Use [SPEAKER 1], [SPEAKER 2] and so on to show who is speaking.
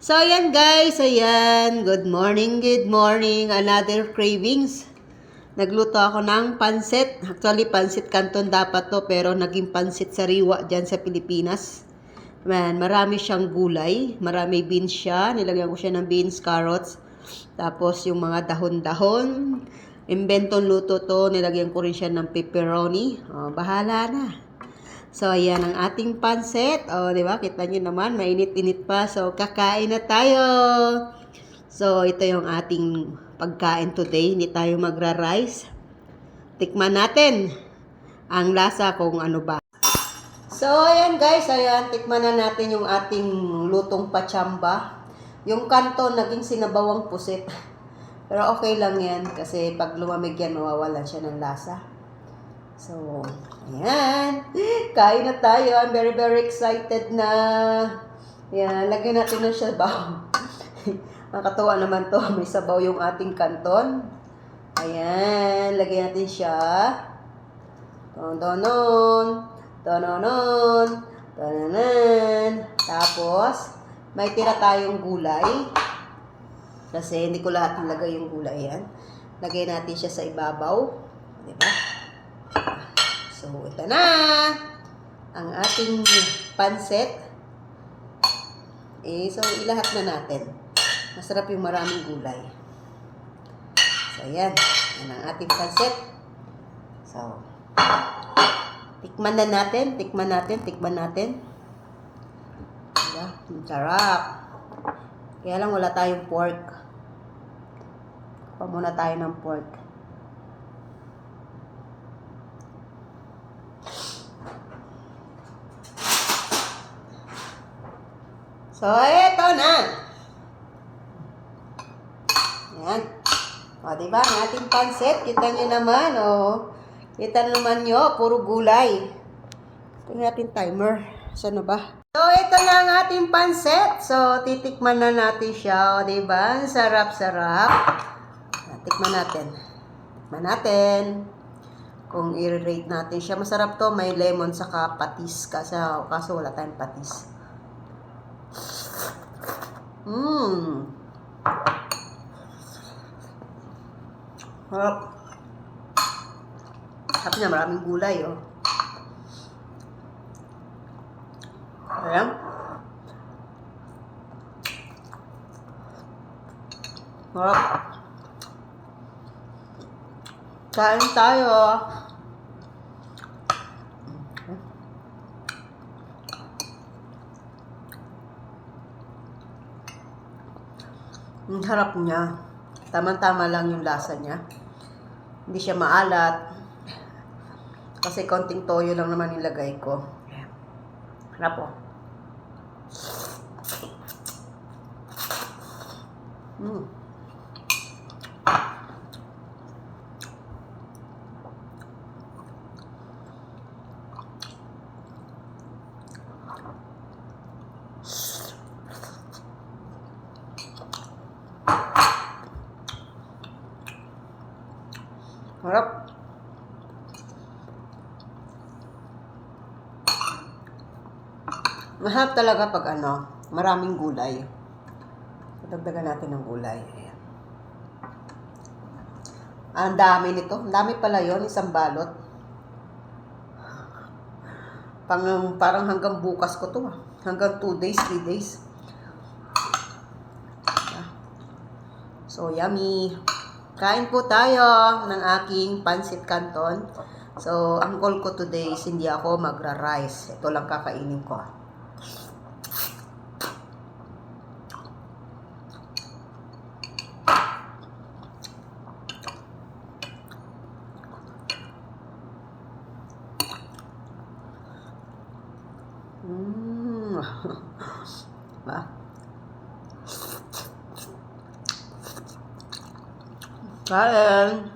[SPEAKER 1] So, ayan guys, ayan. Good morning, good morning. Another cravings. Nagluto ako ng pansit. Actually, pansit canton dapat to, pero naging pansit sariwa dyan sa Pilipinas. Man, marami siyang gulay. Marami beans siya. Nilagyan ko siya ng beans, carrots. Tapos, yung mga dahon-dahon. Imbentong luto to. Nilagyan ko rin siya ng pepperoni. Oh, bahala na. So, ayan ang ating pansit. O, di ba? Kita nyo naman, mainit-init pa. So, kakain na tayo. So, ito yung ating pagkain today. Hindi tayo magra-rice. Tikman natin ang lasa kung ano ba. So, ayan guys. Ayan, tikman na natin yung ating lutong pachamba. Yung kanto, naging sinabawang pusit. Pero okay lang yan. Kasi pag lumamig yan, mawawalan siya ng lasa. So, ayan. Kain na tayo. I'm very, very excited na. Ayan, lagyan natin na siya sabaw. Nakakatuwa naman to. May sabaw yung ating kanton. Ayan, lagyan natin siya. Tononon. Tononon. Tononon. Tapos, may tira tayong gulay. Kasi hindi ko lahat nilagay yung gulay yan. Lagyan natin siya sa ibabaw. Diba? So, ito na ang ating pansit. So, ilahat na natin. Masarap yung maraming gulay. So, ayan. Yan ang ating pansit. So, tikman na natin. Tikman natin. Tikman natin. Diba? Sarap. Kaya lang wala tayong pork. Kuha muna tayo ng pork. So, eto na. Ayan. O, diba? Ang ating pansit. Kita nyo naman, o. Kita naman nyo, puro gulay. Ito yung ating timer. Saan na ba? So, ito na ang ating pansit. So, titikman na natin siya, o, diba? Sarap-sarap. Tikman natin. Tikman natin. Kung i-rate natin siya. Masarap to. May lemon saka patis. Kaso wala tayong patis. Harap. Harap niya, maraming gulay, oh. Ayan. Harap. Kain tayo. Ang harap niya. Tama-tama lang yung lasa niya. Hindi siya maalat. Kasi konting toyo lang naman nilagay ko. Harap po. Harap. Mahal talaga pag maraming gulay. Dagdagan natin ng gulay. Ayan. Ang dami nito. Ang dami pala yun. Isang balot. Parang hanggang bukas ko to. Hanggang 2 days, 3 days. So, yummy. Kain po tayo ng aking pansit canton. So, ang goal ko today is hindi ako magra-rice. Ito lang kakainin ko. Ba? Kain.